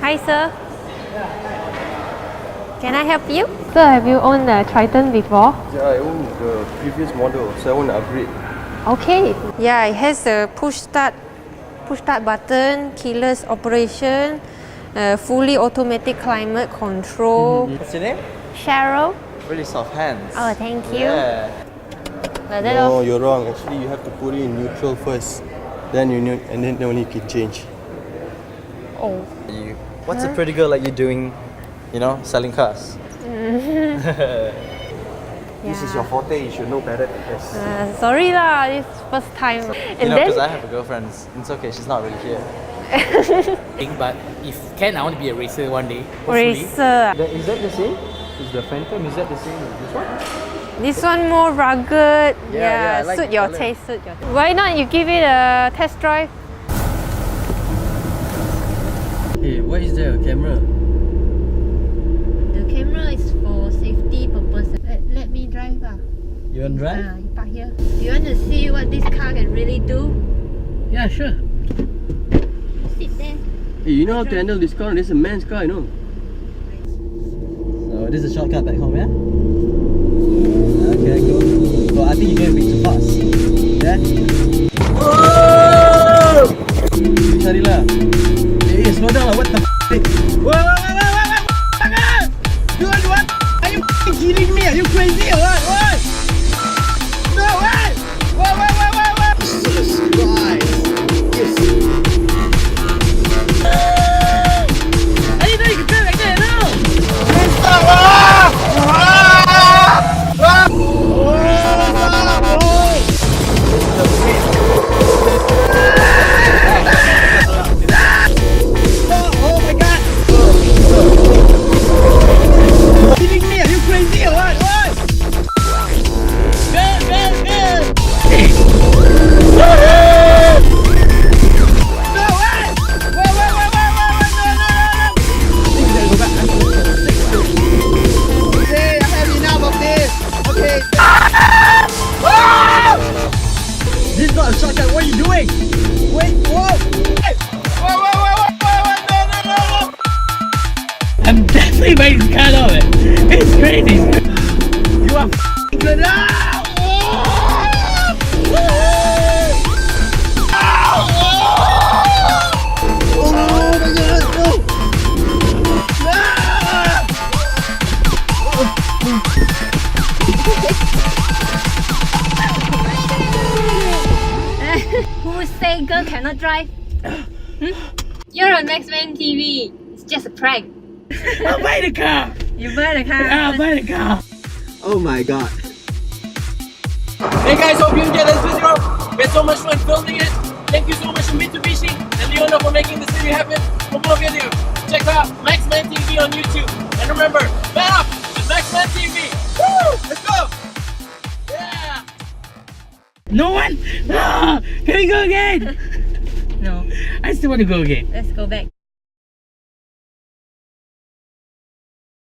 Hi sir, can I help you? Sir, have you owned the Triton before? Yeah, I own the previous model, so I want to upgrade. Okay. Yeah, it has a push start button, keyless operation, fully automatic climate control. What's your name? Cheryl. Really soft hands. Oh, thank you. Yeah. No, you're wrong. Actually, you have to put it in neutral first. Then you need, and then only you can change. Oh. What's a pretty girl like you doing, you know, selling cars? This is your forte. You should know better than this. Sorry lah, it's first time. You know, because I have a girlfriend. It's okay. She's not really here. But if can, I want to be a racer one day. Hopefully. Racer. Is that the same? Is the Phantom? Is that the same as this one? This one more rugged. Yeah, I like suit the your colour. taste. Suit your taste. Why not you give it a test drive? Hey, why is there a camera? The camera is for safety purpose. Let me drive. You want to drive? You park here. Do you want to see what this car can really do? Yeah, sure. Sit there. Hey, you know how to handle this car? This is a man's car, you know. So this is a shortcut back home, yeah? Okay, cool. So I think you're going a bit too fast. Yeah? Oh! Sorry lah. Hey, slow down lah. What the f***? Wait. Dude, what? Are you kidding me? Are you crazy or what? What? No, wait! Wait! Jesus Christ! Yes. I didn't know you could drive like that, no! This is not a shortcut. What are you doing? Wait, whoa! Hey! Whoa! No! I'm definitely buying this car now, man. It's crazy. You are f***ing good. Who say girl cannot drive? You're on Maxmantv. It's just a prank. I'll buy the car. You buy the car. I'll buy the car. Oh my god. Hey guys, hope you enjoyed this video. We had so much fun filming it. Thank you so much to Mitsubishi and Leona for making this video happen. For more videos, check out Maxmantv on YouTube. And remember, man up with Maxmantv. Woo! Let's go! Yeah! No one? Ah, can we go again? No, I still want to go again. let's go back.